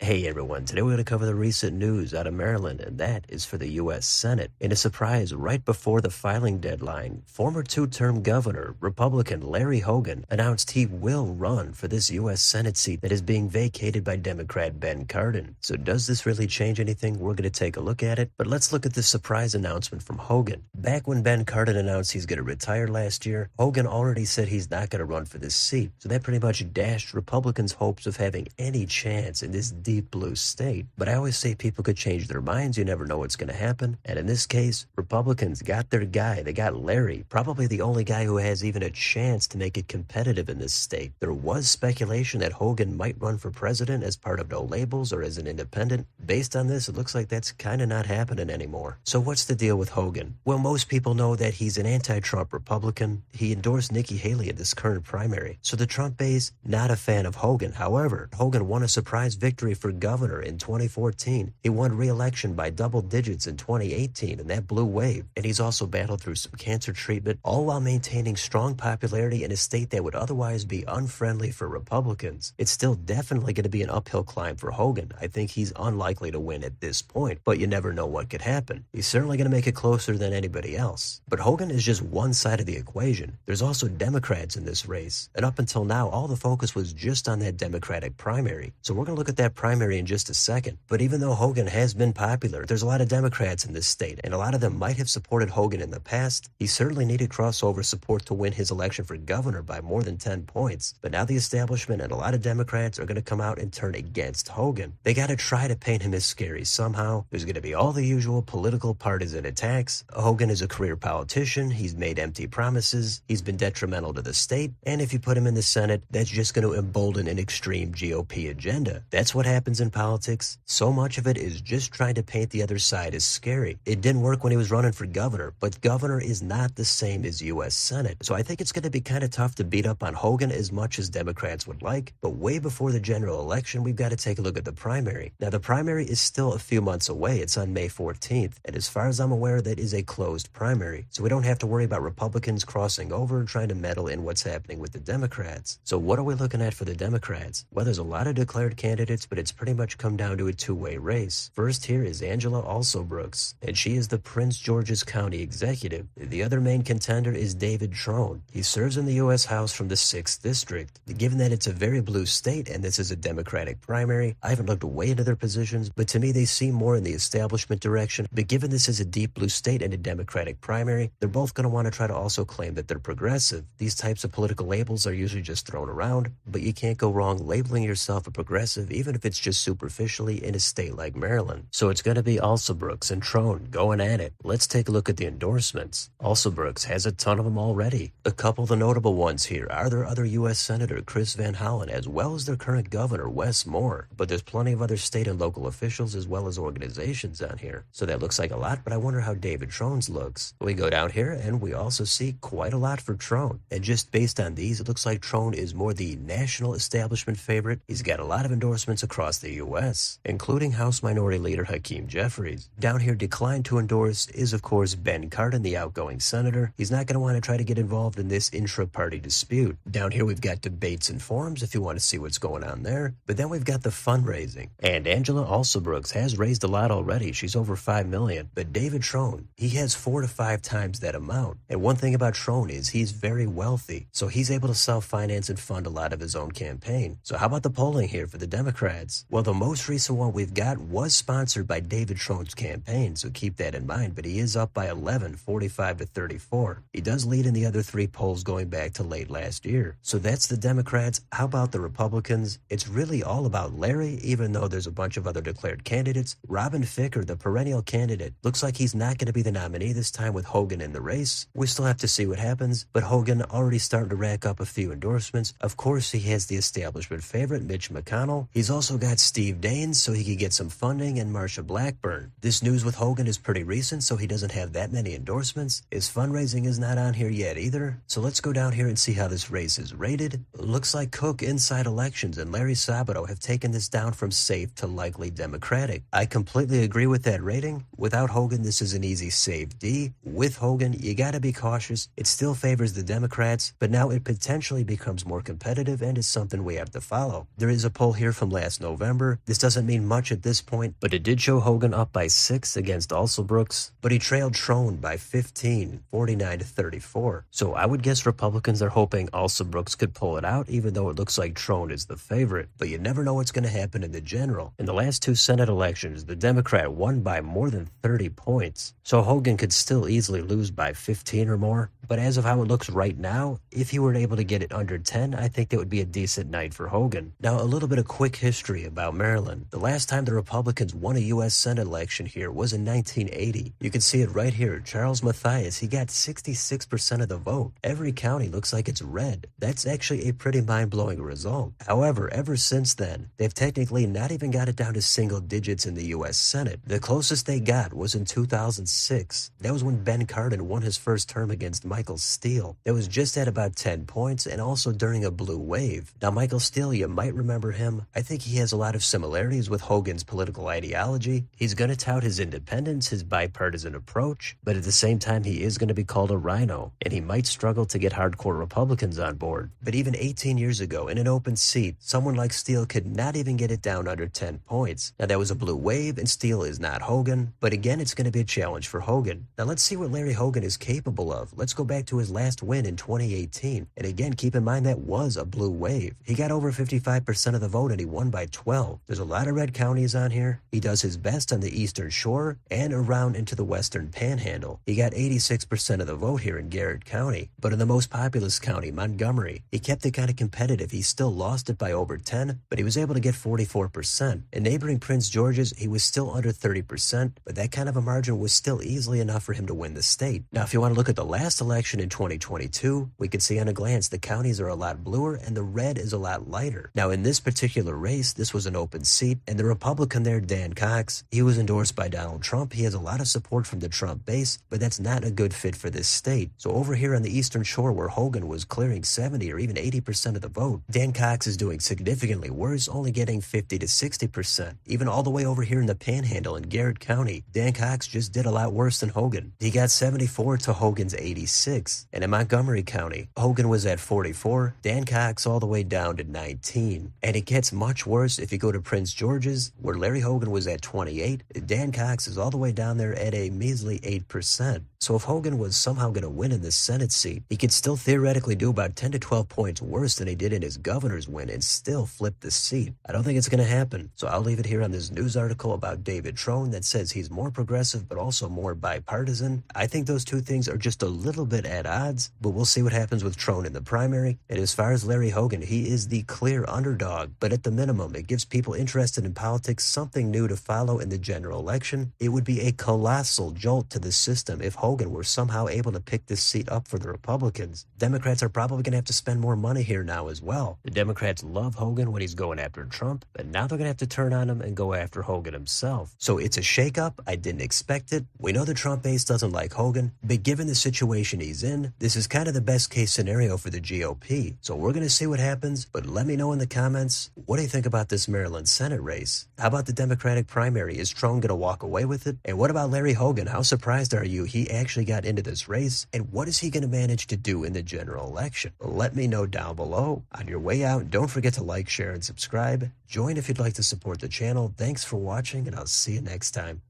Hey everyone, today we're going to cover the recent news out of Maryland, and that is for the U.S. Senate. In a surprise, right before the filing deadline, former two-term governor, Republican Larry Hogan, announced he will run for this U.S. Senate seat that is being vacated by Democrat Ben Cardin. So does this really change anything? We're going to take a look at it, but let's look at this surprise announcement from Hogan. Back when Ben Cardin announced he's going to retire last year, Hogan already said he's not going to run for this seat. So that pretty much dashed Republicans' hopes of having any chance in this deep blue state. But I always say people could change their minds. You never know what's going to happen. And in this case, Republicans got their guy. They got Larry, probably the only guy who has even a chance to make it competitive in this state. There was speculation that Hogan might run for president as part of No Labels or as an independent. Based on this, it looks like that's kind of not happening anymore. So what's the deal with Hogan? Well, most people know that he's an anti-Trump Republican. He endorsed Nikki Haley in this current primary. So the Trump base, not a fan of Hogan. However, Hogan won a surprise victory for governor in 2014. He won re-election by double digits in 2018 in that blue wave. And he's also battled through some cancer treatment, all while maintaining strong popularity in a state that would otherwise be unfriendly for Republicans. It's still definitely going to be an uphill climb for Hogan. I think he's unlikely to win at this point, but you never know what could happen. He's certainly going to make it closer than anybody else. But Hogan is just one side of the equation. There's also Democrats in this race. And up until now, all the focus was just on that Democratic primary. So we're going to look at that primary in just a second. But even though Hogan has been popular, there's a lot of Democrats in this state, and a lot of them might have supported Hogan in the past. He certainly needed crossover support to win his election for governor by more than 10 points. But now the establishment and a lot of Democrats are going to come out and turn against Hogan. They got to try to paint him as scary somehow. There's going to be all the usual political partisan attacks. Hogan is a career politician. He's made empty promises. He's been detrimental to the state. And if you put him in the Senate, that's just going to embolden an extreme GOP agenda. That's what happens in politics. So much of it is just trying to paint the other side as scary. It didn't work when he was running for governor, but governor is not the same as U.S. Senate. So I think it's going to be kind of tough to beat up on Hogan as much as Democrats would like. But way before the general election, we've got to take a look at the primary. Now, the primary is still a few months away. It's on May 14th. And as far as I'm aware, that is a closed primary. So we don't have to worry about Republicans crossing over and trying to meddle in what's happening with the Democrats. So what are we looking at for the Democrats? Well, there's a lot of declared candidates, but it's pretty much come down to a two-way race. First here is Angela Alsobrooks, and she is the Prince George's County executive. The other main contender is David Trone. He serves in the U.S. House from the 6th District. Given that it's a very blue state and this is a Democratic primary, I haven't looked way into their positions, but to me they seem more in the establishment direction. But given this is a deep blue state and a Democratic primary, they're both going to want to try to also claim that they're progressive. These types of political labels are usually just thrown around, but you can't go wrong labeling yourself a progressive, even if it's just superficially in a state like Maryland. So it's going to be Alsobrooks and Trone going at it. Let's take a look at the endorsements. Alsobrooks has a ton of them already. A couple of the notable ones here are their other U.S. Senator Chris Van Hollen, as well as their current governor Wes Moore. But there's plenty of other state and local officials as well as organizations on here. So that looks like a lot, but I wonder how David Trone's looks. We go down here and we also see quite a lot for Trone. And just based on these, it looks like Trone is more the national establishment favorite. He's got a lot of endorsements across the U.S., including House Minority Leader Hakeem Jeffries. Down here, declined to endorse is, of course, Ben Cardin, the outgoing senator. He's not going to want to try to get involved in this intra-party dispute. Down here, we've got debates and forums if you want to see what's going on there. But then we've got the fundraising. And Angela Alsobrooks has raised a lot already. She's over $5 million. But David Trone, he has 4 to 5 times that amount. And one thing about Trone is he's very wealthy. So he's able to self-finance and fund a lot of his own campaign. So how about the polling here for the Democrats? Well, the most recent one we've got was sponsored by David Trone's campaign, so keep that in mind, but he is up by 11, 45 to 34. He does lead in the other 3 polls going back to late last year. So that's the Democrats. How about the Republicans? It's really all about Larry, even though there's a bunch of other declared candidates. Robin Ficker, the perennial candidate, looks like he's not going to be the nominee this time with Hogan in the race. We still have to see what happens, but Hogan already starting to rack up a few endorsements. Of course, he has the establishment favorite, Mitch McConnell. He's also got Steve Daines, so he could get some funding, and Marsha Blackburn. This news with Hogan is pretty recent, so he doesn't have that many endorsements. His fundraising is not on here yet either. So let's go down here and see how this race is rated. Looks like Cook Inside Elections and Larry Sabato have taken this down from safe to likely Democratic. I completely agree with that rating. Without Hogan, this is an easy save D. With Hogan, you gotta be cautious. It still favors the Democrats, but now it potentially becomes more competitive and is something we have to follow. There is a poll here from last November November. This doesn't mean much at this point, but it did show Hogan up by 6 against Alsobrooks, but he trailed Trone by 15, 49 to 34. So I would guess Republicans are hoping Alsobrooks could pull it out, even though it looks like Trone is the favorite. But you never know what's going to happen in the general. In the last 2 Senate elections, the Democrat won by more than 30 points. So Hogan could still easily lose by 15 or more. But as of how it looks right now, if he were able to get it under 10, I think that would be a decent night for Hogan. Now, a little bit of quick history about Maryland. The last time the Republicans won a U.S. Senate election here was in 1980. You can see it right here. Charles Mathias, he got 66% of the vote. Every county looks like it's red. That's actually a pretty mind-blowing result. However, ever since then, they've technically not even got it down to single digits in the U.S. Senate. The closest they got was in 2006. That was when Ben Cardin won his first term against Michael Steele. That was just at about 10 points and also during a blue wave. Now, Michael Steele, you might remember him. I think he has a lot of similarities with Hogan's political ideology. He's going to tout his independence, his bipartisan approach, but at the same time, he is going to be called a rhino, and he might struggle to get hardcore Republicans on board. But even 18 years ago, in an open seat, someone like Steele could not even get it down under 10 points. Now, that was a blue wave, and Steele is not Hogan, but again, it's going to be a challenge for Hogan. Now, let's see what Larry Hogan is capable of. Let's go back to his last win in 2018, and again, keep in mind that was a blue wave. He got over 55% of the vote, and he won by 12. There's a lot of red counties on here. He does his best on the Eastern Shore and around into the Western Panhandle. He got 86% of the vote here in Garrett County, but in the most populous county, Montgomery, he kept it kind of competitive. He still lost it by over 10, but he was able to get 44%. In neighboring Prince George's, he was still under 30%, but that kind of a margin was still easily enough for him to win the state. Now, if you want to look at the last election in 2022, we can see on a glance the counties are a lot bluer and the red is a lot lighter. Now, in this particular race, this was an open seat, and the Republican there, Dan Cox, he was endorsed by Donald Trump. He has a lot of support from the Trump base, but that's not a good fit for this state. So over here on the Eastern Shore, where Hogan was clearing 70 or even 80% of the vote, Dan Cox is doing significantly worse, only getting 50 to 60%. Even all the way over here in the Panhandle in Garrett County, Dan Cox just did a lot worse than Hogan. He got 74 to Hogan's 86. And in Montgomery County, Hogan was at 44, Dan Cox all the way down to 19. And it gets much worse if you go to Prince George's, where Larry Hogan was at 28. Dan Cox is all the way down there at a measly 8%. So if Hogan was somehow going to win in the Senate seat, he could still theoretically do about 10 to 12 points worse than he did in his governor's win and still flip the seat. I don't think it's going to happen. So I'll leave it here on this news article about David Trone that says he's more progressive but also more bipartisan. I think those two things are just a little bit at odds, but we'll see what happens with Trone in the primary. And as far as Larry Hogan, he is the clear underdog, but at the minimum, it gives people interested in politics something new to follow in the general election. It would be a colossal jolt to the system if Hogan were somehow able to pick this seat up for the Republicans. Democrats are probably going to have to spend more money here now as well. The Democrats love Hogan when he's going after Trump, but now they're going to have to turn on him and go after Hogan himself. So it's a shakeup. I didn't expect it. We know the Trump base doesn't like Hogan, but given the situation he's in, this is kind of the best case scenario for the GOP. So we're going to see what happens, but let me know in the comments, what do you think about this Maryland Senate race? How about the Democratic primary? Is Trone going to walk away with it? And what about Larry Hogan? How surprised are you he actually got into this race? And what is he going to manage to do in the general election? Let me know down below. On your way out, don't forget to like, share, and subscribe. Join if you'd like to support the channel. Thanks for watching, and I'll see you next time.